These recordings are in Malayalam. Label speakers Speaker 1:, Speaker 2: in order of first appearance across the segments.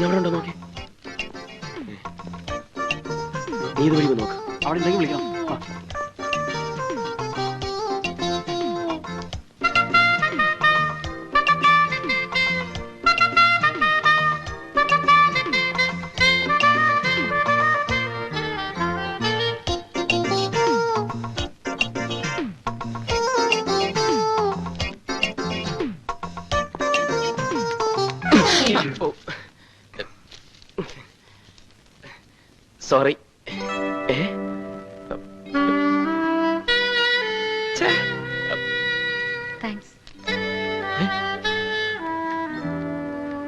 Speaker 1: അവിടെ ഉണ്ടോ നോക്കി. നീ ഇത് വഴി നോക്ക്.
Speaker 2: അവിടെ എന്തെങ്കിലും വിളിക്കണം.
Speaker 1: സോറി.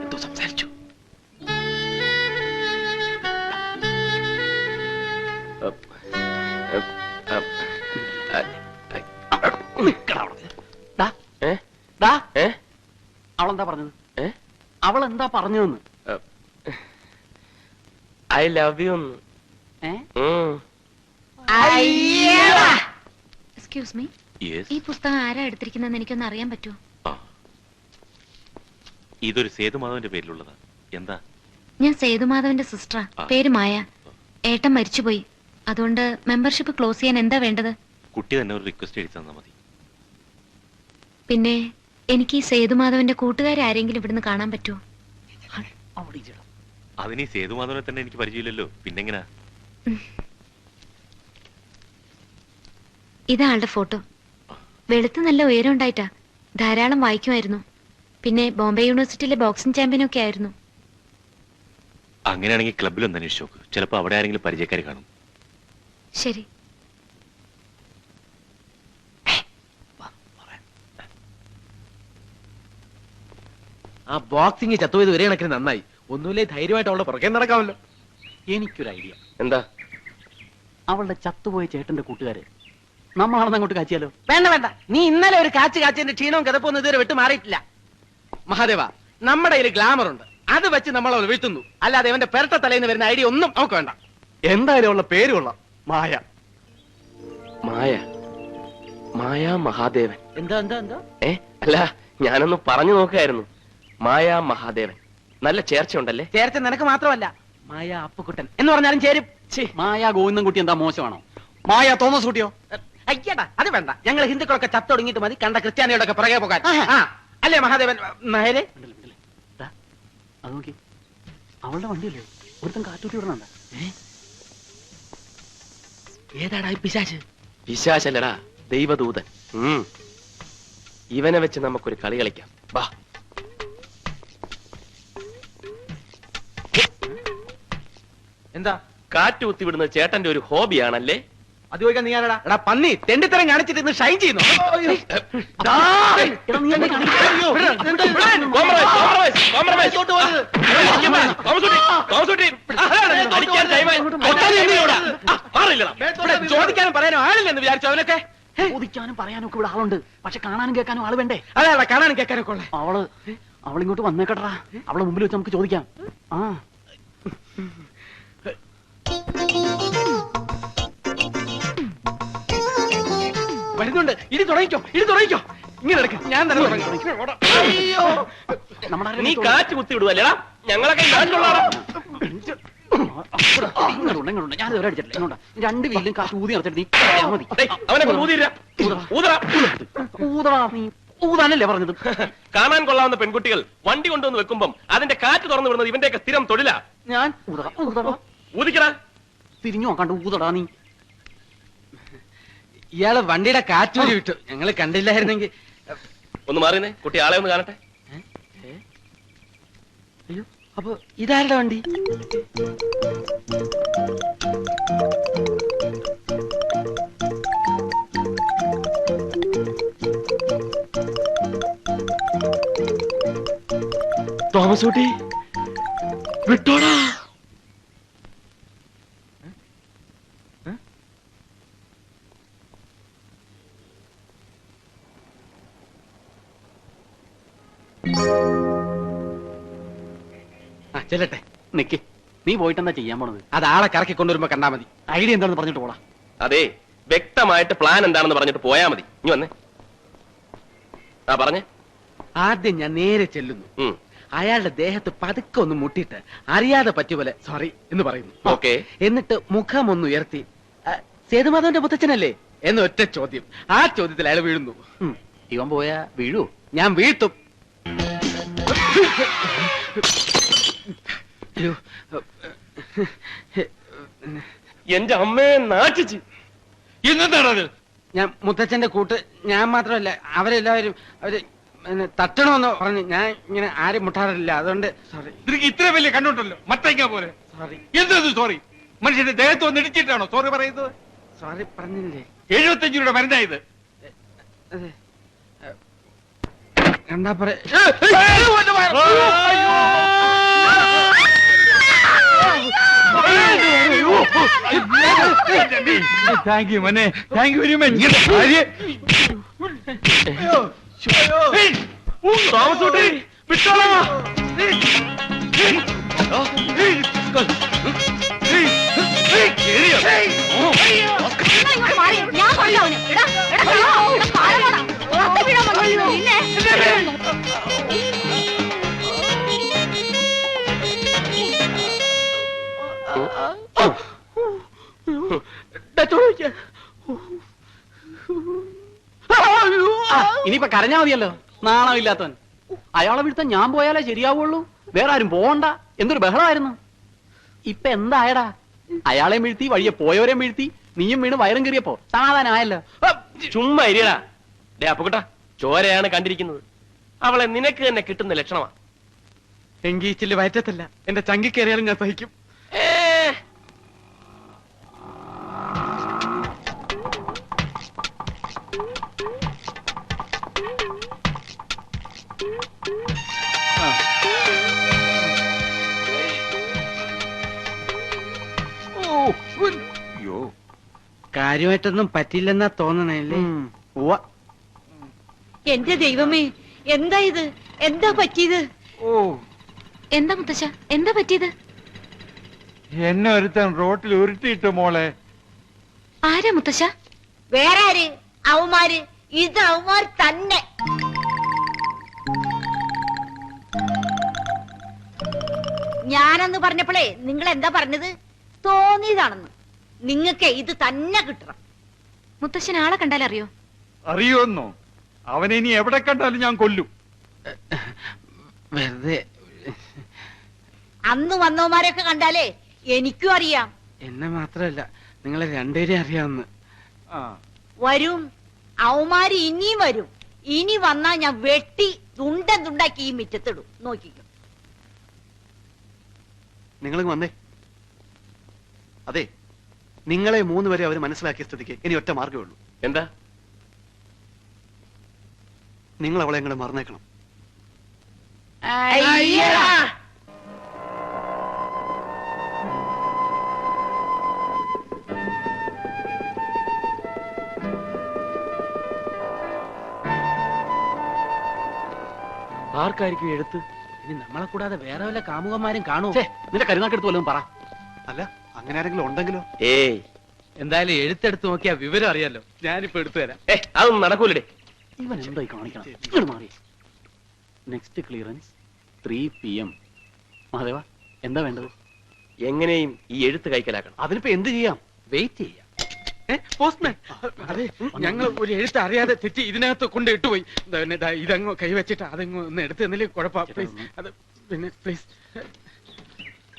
Speaker 1: എന്തോ സംസാരിച്ചു.
Speaker 2: അവളെന്താ പറഞ്ഞത്? അവളെന്താ പറഞ്ഞതെന്ന്?
Speaker 1: I love you.
Speaker 3: Excuse me, ഈ പുസ്തകം ആരാ എടുത്തിരിക്കുന്നതെന്ന് എനിക്കൊന്ന് അറിയാൻ പറ്റുമോ?
Speaker 4: ഇതൊരു സേതുമാധവന്റെ പേരിലുള്ളതാ. എന്താ?
Speaker 3: ഞാൻ സേതുമാധവന്റെ സിസ്റ്ററാ. പേര് മായ. ഏട്ടൻ മരിച്ചുപോയി. അതുകൊണ്ട് മെമ്പർഷിപ്പ് ക്ലോസ് ചെയ്യാൻ എന്താ വേണ്ടത്?
Speaker 4: കുട്ടി തന്നെ ഒരു റിക്വസ്റ്റ് എഴുതി തന്നാ മതി.
Speaker 3: പിന്നെ എനിക്ക് ഈ സേതുമാധവന്റെ കൂട്ടുകാരെ ആരെങ്കിലും ഇവിടുന്ന് കാണാൻ പറ്റുമോ?
Speaker 4: അതിന് ഈ സേതുമാധവനെ തന്നെ എനിക്ക് പരിചയമില്ലല്ലോ, പിന്നെങ്ങനാ?
Speaker 3: ഇതാളുടെ ഫോട്ടോ. വെളുത്ത് നല്ല ഉയരം ഉണ്ടായിട്ടാ. ധാരാളം വായിക്കുമായിരുന്നു. പിന്നെ ബോംബെ യൂണിവേഴ്സിറ്റിയിലെ ബോക്സിംഗ് ചാമ്പ്യനൊക്കെ ആയിരുന്നു.
Speaker 4: അങ്ങനെയാണെങ്കിൽ ക്ലബിലൊന്ന് അന്വേഷിച്ച് നോക്ക്. ചിലപ്പോ അവിടെ ആരെങ്കിലും പരിചയക്കാർ കാണും.
Speaker 3: ശരി.
Speaker 1: ആ ബോക്സിംഗ് ചത്തുപോയത് ഒരേ കണക്കിന് നന്നായി. ഒന്നുമില്ലേ, ധൈര്യമായിട്ട് അവളുടെ പുറകെ നടക്കാമല്ലോ.
Speaker 2: എനിക്കൊരു ഐഡിയ.
Speaker 1: എന്താ?
Speaker 2: അവളുടെ ചത്തുപോയ ചേട്ടന്റെ കൂട്ടുകാര് നമ്മളാണെന്ന് അങ്ങോട്ട് കാച്ചിയാലോ?
Speaker 1: വേണ്ട വേണ്ട, നീ ഇന്നലെ ഒരു കാച്ചിന്റെ ക്ഷീണവും കിതപ്പൊന്നും ഇതുവരെ വിട്ട് മാറിയിട്ടില്ല. മഹാദേവ, നമ്മുടെ കയ്യിൽ ഗ്ലാമർ ഉണ്ട്. അത് വെച്ച് നമ്മൾ അവൾ വീഴ്ത്തുന്നു. അല്ലാതെ അവന്റെ പെരട്ട തലേന്ന് വരുന്ന ഐഡിയ ഒന്നും നമുക്ക് വേണ്ട.
Speaker 2: എന്തായാലും ഉള്ള പേര് കൊള്ളാം, മായ.
Speaker 1: മായ? മായ മഹാദേവൻ?
Speaker 2: എന്താ എന്താ എന്താ?
Speaker 1: അല്ല, ഞാനൊന്ന് പറഞ്ഞു നോക്കായിരുന്നു. മായ മഹാദേവൻ നല്ല ചേർച്ച ഉണ്ടല്ലേ? ചേർച്ച നിനക്ക് മാത്രമല്ല, മായ അപ്പുക്കുട്ടൻ എന്ന് പറഞ്ഞാലും ചേരും.
Speaker 2: മായ ഗോവിന്ദൻകുട്ടി എന്താ മോശമാണോ? മായ തോമസ് കുട്ടിയോ?
Speaker 1: അയ്യടാ, അത് വേണ്ട. ഞങ്ങൾ ഹിന്ദുക്കളൊക്കെ ചത്തൊടുങ്ങിട്ട് മതി കണ്ട ക്രിസ്ത്യാനികളൊക്കെ പുറകെ പോകാൻ. അല്ലേ മഹാദേവൻ നായരെ?
Speaker 2: അത് നോക്കി, അവളുടെ വണ്ടിയല്ലേ ഒരുത്തൻ കാറ്റൂട്ടി വിടണണ്ട.
Speaker 1: ഏതാടാ ഈ പിശാച്? പിശാചല്ലടാ, ദൈവദൂതൻ. ഇവനെ വെച്ച് നമുക്കൊരു കളി കളിക്കാം. വാ. എന്താ? കാറ്റ് കുത്തിവിടുന്നത് ചേട്ടന്റെ ഒരു ഹോബിയാണല്ലേ? അത് ചോദിക്കാൻ നീ ആരടാ? എടാ പന്നി, തെണ്ടിത്തരം കാണിച്ചിട്ട് ഇന്ന് ഷൈൻ ചെയ്യുന്നു. ചോദിക്കാനും പറയാനും ആളില്ലെന്ന് വിചാരിച്ചു അവനൊക്കെ?
Speaker 2: ചോദിക്കാനും പറയാനും ഒക്കെ ഇവിടെ ആളുണ്ട്. പക്ഷെ കാണാനും കേൾക്കാനും ആള് വേണ്ടേ?
Speaker 1: അതാ കാണാനും കേൾക്കാനൊക്കെ ഉള്ളേ.
Speaker 2: അവളിങ്ങോട്ട് വന്നേക്കട്ടാ. അവളെ മുമ്പിൽ വെച്ച് നമുക്ക് ചോദിക്കാം.
Speaker 1: വരുന്നുണ്ട്. ഇടി തുടങ്ങിക്കോ, ഇടി തുടങ്ങിക്കോ. ഇങ്ങനെ എടുക്ക, ഞാൻ തന്നെ തുടങ്ങാം. നീ കാറ്റ് കുത്തി വിടുവല്ലേടാ? ഞങ്ങളൊക്കെ
Speaker 2: ഞാൻ ഇതുവരെ അടിച്ചിട്ടില്ല. രണ്ട് വീട്ടിലും കാശ് ഊതി നടത്തിട്ട് നീ മതി. ഊതാനല്ലേ പറഞ്ഞത്?
Speaker 1: കാണാൻ കൊള്ളാവുന്ന പെൺകുട്ടികൾ വണ്ടി കൊണ്ടുവന്ന് വെക്കുമ്പം അതിന്റെ കാറ്റ് തുറന്നു വിടുന്നത് ഇവന്റെയൊക്കെ സ്ഥിരം തൊഴിലാ.
Speaker 2: ഞാൻ
Speaker 1: ഊതിക്കടാ.
Speaker 2: തിരിഞ്ഞു നോക്കാണ്ട് ഊതടാ നീ.
Speaker 1: ഇയാള് വണ്ടിയുടെ കാറ്റൂരി വിട്ടു. ഞങ്ങള് കണ്ടില്ലായിരുന്നെങ്കിൽ. ഒന്ന് മാറിയെന്നേ, കുട്ടി ആളെ ഒന്ന് കാണട്ടെ. അയ്യോ, അപ്പൊ ഇതാരുടെ വണ്ടി? തോമസ് കുട്ടി വിട്ടോടാ. ചെല്ലട്ടെ.
Speaker 2: നിക്ക്, നീ പോയിട്ടെന്താ ചെയ്യാൻ പോണത്?
Speaker 1: അത് ആളെ കറക്കി കൊണ്ടുവരുമ്പോ കണ്ടാ മതി.
Speaker 2: ഐഡിയ എന്താണെന്ന് പറഞ്ഞിട്ട് പോടാ.
Speaker 1: അതെ, വ്യക്തമായിട്ട് പ്ലാൻ എന്താണെന്ന് പറഞ്ഞിട്ട് പോയാ മതി. ഇനി വന്നേ. പറഞ്ഞേ. ആദ്യം ഞാൻ നേരെ ചെല്ലുന്നു. അയാളുടെ ദേഹത്ത് പതുക്കെ ഒന്ന് മുട്ടിയിട്ട് അറിയാതെ പറ്റിയ പോലെ സോറി എന്ന് പറയുന്നു.
Speaker 5: ഓക്കെ.
Speaker 1: എന്നിട്ട് മുഖം ഒന്ന് ഉയർത്തി സേതുമാധവന്റെ മുത്തച്ഛനല്ലേ എന്ന് ഒറ്റ ചോദ്യം. ആ ചോദ്യത്തിൽ അയാൾ വീഴുന്നു.
Speaker 2: ഇവൻ പോയാ വീഴൂ?
Speaker 1: ഞാൻ വീഴ്ത്തും. അയ്യോ,
Speaker 5: എന്റെ അമ്മയെ നാട്ടിച്ച്
Speaker 6: ഇന്നെന്താണത്?
Speaker 1: ഞാൻ മുത്തച്ഛന്റെ കൂട്ട് ഞാൻ മാത്രമല്ല അവരെല്ലാവരും അവര് തട്ടണമെന്ന് പറഞ്ഞു. ഞാൻ ഇങ്ങനെ ആരും മുട്ടാറില്ല, അതുകൊണ്ട് സോറി.
Speaker 6: നിനക്ക് ഇത്ര വലിയ കണ്ണുണ്ടല്ലോ, മത്തയ്ക്ക പോലെ.
Speaker 1: സോറി
Speaker 6: എന്തത് സോറി? മനുഷ്യന്റെ ദേഹത്ത് വന്ന് ഇടിച്ചിട്ടാണോ സോറി പറയുന്നത്?
Speaker 1: സോറി പറഞ്ഞില്ലേ?
Speaker 6: 75 രൂപയുടെ മരുന്നായത്.
Speaker 1: അതെ എന്താ പറയാ?
Speaker 6: താങ്ക് യു മനെ, താങ്ക് യു വെരി മച്ച്. താമസോട്ടെ വിട്ടോളാ.
Speaker 2: ഇനിയിപ്പൊ കരഞ്ഞാ മതിയല്ലോ, നാണമില്ലാത്തവൻ. അയാളെ വീഴ്ത്താൻ ഞാൻ പോയാലേ ശരിയാവുള്ളൂ, വേറെ ആരും പോകണ്ട. എന്തൊരു ബഹളമായിരുന്നു. ഇപ്പൊ എന്തായടാ? അയാളെ വീഴ്ത്തി, വഴിയെ പോയവരെ വീഴ്ത്തി, നീയും വീണ് വയറും കയറിയപ്പോ സമാധാനമായല്ലോ.
Speaker 5: ചുമ്മാ ഇരിയടാ. ഡേ അപ്പുകുട്ടാ, ചോരയാണ് കണ്ടിരിക്കുന്നത്. അവളെ നിനക്ക് തന്നെ കിട്ടുന്ന ലക്ഷണമാ.
Speaker 1: എങ്കീച്ചില് വയറ്റത്തല്ല, എന്റെ ചങ്കി കയറിയാലും ഞാൻ സഹിക്കും. കാര്യമായിട്ടൊന്നും പറ്റില്ലെന്നാ തോന്നണല്ലേ?
Speaker 7: എന്റെ ദൈവമേ, എന്താ ഇത്? എന്താ പറ്റിയത്?
Speaker 3: എന്താ മുത്തശ്ശ, എന്താ പറ്റിയത്?
Speaker 6: എന്നെ ഒരുത്തൻ റോട്ടിൽ ഉരുട്ടിയിട്ട് മോളെ.
Speaker 3: ആരാ മുത്തശ്ശ?
Speaker 7: വേറെ ആര്? അവന്മാര്. ഇത് അവന്മാർ തന്നെ. ഞാനെന്ന് പറഞ്ഞപ്പോഴേ നിങ്ങൾ എന്താ പറഞ്ഞത്? തോന്നിയതാണെന്ന്. നിങ്ങൾക്ക് ഇത് തന്നെ കിട്ടണം.
Speaker 3: മുത്തശ്ശൻ ആളെ കണ്ടാലറിയോ?
Speaker 6: അറിയോന്നോ? അവനെ ഇനി എവിടെ കണ്ടാലും ഞാൻ കൊല്ലും.
Speaker 1: വെറുതെ
Speaker 7: അന്ന് വന്നവന്മാരെയൊക്കെ കണ്ടാലേ എനിക്കും അറിയാം.
Speaker 1: എന്നെ മാത്രമല്ല, നിങ്ങളെ രണ്ടുപേരെയും അറിയാവുന്ന.
Speaker 7: വരും, അവന്മാര് ഇനിയും വരും. ഇനി വന്നാ ഞാൻ വെട്ടി തുണ്ടൻ തുണ്ടാക്കി ഈ മുറ്റത്തിടും. നോക്കിക്കോ.
Speaker 8: നിങ്ങൾ വന്നേ. അതെ, നിങ്ങളെ 3 വരെ അവർ മനസ്സിലാക്കിയ സ്ഥിതിക്ക് ഇനി ഒറ്റ മാർഗ്ഗമേ ഉള്ളൂ.
Speaker 5: എന്താ?
Speaker 8: നിങ്ങൾ അവളെ എങ്ങനെ മറന്നേക്കണം.
Speaker 5: ആർക്കായിരിക്കും എഴുത്ത്?
Speaker 1: ഇനി നമ്മളെ കൂടാതെ വേറെ വല്ല കാമുകന്മാരും കാണുമോ?
Speaker 2: നിന്റെ കരുനാക്കെടുത്ത് വല്ലതും പറ.
Speaker 8: അല്ല, അങ്ങനെ ആരെങ്കിലും ഉണ്ടെങ്കിലോ?
Speaker 5: ഏയ്,
Speaker 1: എന്തായാലും എഴുത്തെടുത്ത് നോക്കിയാ വിവരം അറിയാലോ. ഞാനിപ്പോ എടുത്തു തരാം.
Speaker 5: അതൊന്നും നടക്കൂലേ.
Speaker 2: ഇവൻ എന്തായി കാണിക്കണം? Next clearance 3 PM. മഹാദേവ, എന്താ വേണ്ടത്?
Speaker 5: എങ്ങനെയും ഈ എഴുത്ത് കൈക്കലാക്കണം.
Speaker 2: അതിനിപ്പോ എന്ത് ചെയ്യാം?
Speaker 1: വെയിറ്റ് ചെയ്യാം. പോസ്റ്റ്മാൻ, അതെ, ഞങ്ങൾ ഒരു എഴുത്ത് അറിയാതെ തെറ്റി ഇതിനകത്ത് കൊണ്ട് ഇട്ടുപോയി. ഇതങ്ങ് കൈവച്ചിട്ട് അതങ്ങ് ഒന്ന് എടുത്ത് തന്നില്ലേ കുഴപ്പം. പ്ലീസ്, അത് പിന്നെ പ്ലീസ്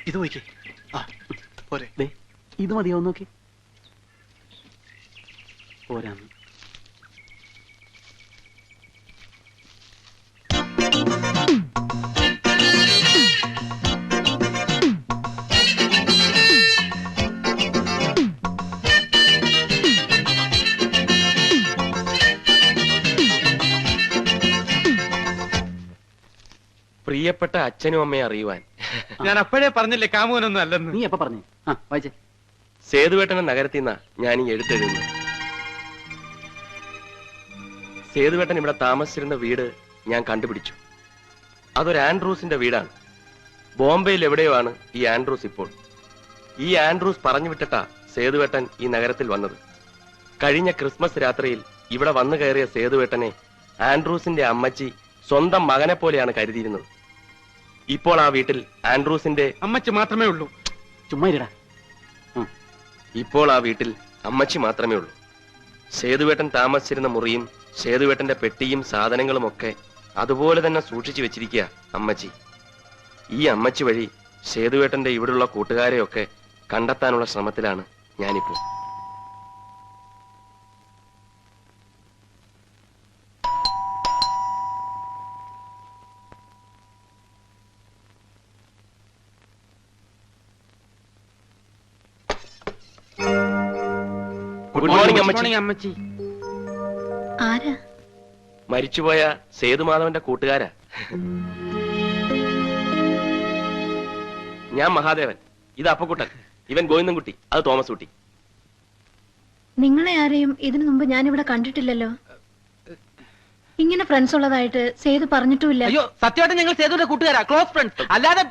Speaker 8: ഇത് പോയിക്കേ. പോരെ.
Speaker 2: ഇത് മതിയോ? നോക്കി പോരാന്ന്.
Speaker 5: പ്രിയപ്പെട്ട അച്ഛനും അമ്മയെ അറിയുവാൻ.
Speaker 1: ഞാൻ അപ്പോഴേ പറഞ്ഞില്ലേ കാമുകനൊന്നും അല്ലെന്ന്.
Speaker 2: നീ എപ്പ പറഞ്ഞു? വായിച്ചേ.
Speaker 5: സേതുവേട്ടനെ നഗരത്തിൽ നിന്നാ ഞാൻ ഈ എഴുത്തെഴുതുന്നത്. സേതുവേട്ടൻ ഇവിടെ താമസിച്ചിരുന്ന വീട് ഞാൻ കണ്ടുപിടിച്ചു. അതൊരു ആൻഡ്രൂസിന്റെ വീടാണ്. ബോംബെയിൽ എവിടെയോ ആണ് ഈ ആൻഡ്രൂസ് ഇപ്പോൾ. ഈ ആൻഡ്രൂസ് പറഞ്ഞു വിട്ടിട്ടാ സേതുവേട്ടൻ ഈ നഗരത്തിൽ വന്നത്. കഴിഞ്ഞ ക്രിസ്മസ് രാത്രിയിൽ ഇവിടെ വന്നു കയറിയ സേതുവേട്ടനെ ആൻഡ്രൂസിന്റെ അമ്മച്ചി സ്വന്തം മകനെ പോലെയാണ് കരുതിയിരുന്നത്. ഇപ്പോൾ ആ വീട്ടിൽ ആൻഡ്രൂസിന്റെ
Speaker 1: അമ്മച്ചി മാത്രമേ ഉള്ളൂ.
Speaker 2: ചുമ്മാ ഇരിടാ.
Speaker 5: ഇപ്പോൾ ആ വീട്ടിൽ അമ്മച്ചി മാത്രമേ ഉള്ളൂ. സേതുവേട്ടൻ താമസിച്ചിരുന്ന മുറിയും സേതുവേട്ടന്റെ പെട്ടിയും സാധനങ്ങളും ഒക്കെ അതുപോലെ തന്നെ സൂക്ഷിച്ചു വെച്ചിരിക്കുക അമ്മച്ചി. ഈ അമ്മച്ചി വഴി സേതുവേട്ടന്റെ ഇവിടെയുള്ള കൂട്ടുകാരെയൊക്കെ കണ്ടെത്താനുള്ള ശ്രമത്തിലാണ് ഞാനിപ്പോ. ഗുഡ് മോർണിംഗ് അമ്മച്ചി.
Speaker 1: അമ്മച്ചി.
Speaker 3: ആരാ?
Speaker 5: മരിച്ചുപോയ സേതുമാധവന്റെ കൂട്ടുകാരാ. ഞാൻ മഹാദേവൻ, ഇത് അപ്പക്കുട്ടൻ, ഇവൻ ഗോവിന്ദൻകുട്ടി, അത് തോമസ് കുട്ടി.
Speaker 3: നിങ്ങളെ ആരെയും ഇതിനു മുമ്പ് ഞാനിവിടെ കണ്ടിട്ടില്ലല്ലോ. ഇങ്ങനെ ഫ്രണ്ട്സ് ഉള്ളതായിട്ട് സേതു പറഞ്ഞിട്ടുമില്ല.
Speaker 1: അയ്യോ സത്യമായിട്ട് ഞങ്ങൾ സേതുവിന്റെ കൂട്ടുകാരാ, ക്ലോസ് ഫ്രണ്ട്സ്. അല്ലാതെ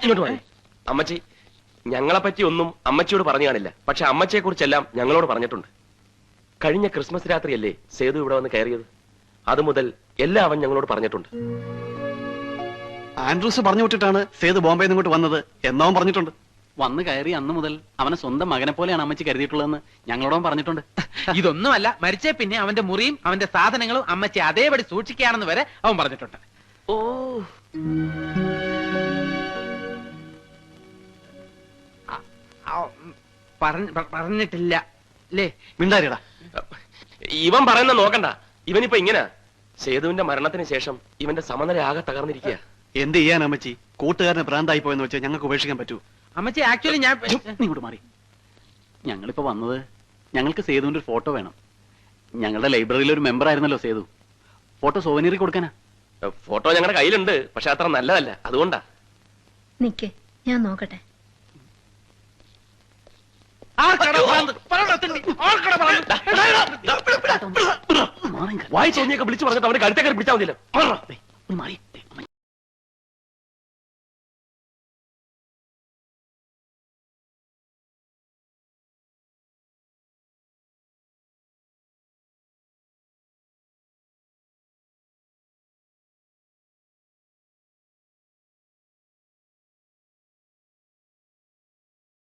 Speaker 5: അമ്മച്ചി, ഞങ്ങളെ പറ്റി ഒന്നും അമ്മച്ചിയോട് പറഞ്ഞു കാണില്ല. പക്ഷെ അമ്മച്ചിയെ കുറിച്ചെല്ലാം ഞങ്ങളോട് പറഞ്ഞിട്ടുണ്ട്. കഴിഞ്ഞ ക്രിസ്മസ് രാത്രിയല്ലേ സേതു ഇവിടെ വന്ന് കയറിയത്? അതുമുതൽ എല്ലാം അവൻ ഞങ്ങളോട് പറഞ്ഞിട്ടുണ്ട്.
Speaker 8: ആൻഡ്രൂസ് പറഞ്ഞു വിട്ടിട്ടാണ് സേതു ബോംബെയിൽ നിന്ന് ഇങ്ങോട്ട് വന്നത് എന്നവൻ പറഞ്ഞിട്ടുണ്ട്.
Speaker 2: വന്ന് കയറി അന്ന് മുതൽ അവനെ സ്വന്തം മകനെ പോലെയാണ് അമ്മച്ചി കരുതിയിട്ടുള്ളതെന്ന് ഞങ്ങളോടും പറഞ്ഞിട്ടുണ്ട്.
Speaker 1: ഇതൊന്നുമല്ല, മരിച്ചേ പിന്നെ അവന്റെ മുറിയും അവന്റെ സാധനങ്ങളും അമ്മച്ചി അതേപടി സൂക്ഷിക്കുകയാണെന്ന് വരെ അവൻ പറഞ്ഞിട്ടുണ്ട്.
Speaker 5: ഓ,
Speaker 1: പറഞ്ഞിട്ടില്ല അല്ലേ?
Speaker 8: മിണ്ടാരിടാ.
Speaker 5: ഇവൻ പറയുന്ന നോക്കണ്ട. ഇവനിപ്പോ ഇങ്ങനെ സേതുവിന്റെ മരണത്തിന് ശേഷം ഇവന്റെ സമനില ആകെ തകർന്നിരിക്കുക.
Speaker 8: എന്ത് ചെയ്യാൻ അമ്മച്ചി? കൂട്ടുകാരനെ ഭ്രാന്തായി പോയെന്ന് വെച്ചാൽ ഞങ്ങൾക്ക് ഉപേക്ഷിക്കാൻ പറ്റൂ?
Speaker 1: അമ്മച്ചി ആക്ച്വലി ഞാൻ
Speaker 2: ഇങ്ങോട്ട് മാറി. ഞങ്ങളിപ്പോ വന്നത് ഞങ്ങൾക്ക് സേതുവിന്റെ ഒരു ഫോട്ടോ വേണം. ഞങ്ങളുടെ ലൈബ്രറിയിലെ ഒരു മെമ്പർ ആയിരുന്നല്ലോ സേതു. ഫോട്ടോ സോവനീറി കൊടുക്കാനാ.
Speaker 5: ഫോട്ടോ ഞങ്ങളുടെ കയ്യിലുണ്ട്, പക്ഷെ അത്ര നല്ലതല്ല, അതുകൊണ്ടാ.
Speaker 3: നിക്ക്, ഞാൻ നോക്കട്ടെ.
Speaker 5: വായി തോന്നിയൊക്കെ വിളിച്ചു പറഞ്ഞിട്ട് അവന് കഴുത്തേക്കാരി പിടിച്ചാൽ മതിയല്ലോ.
Speaker 2: മാറി.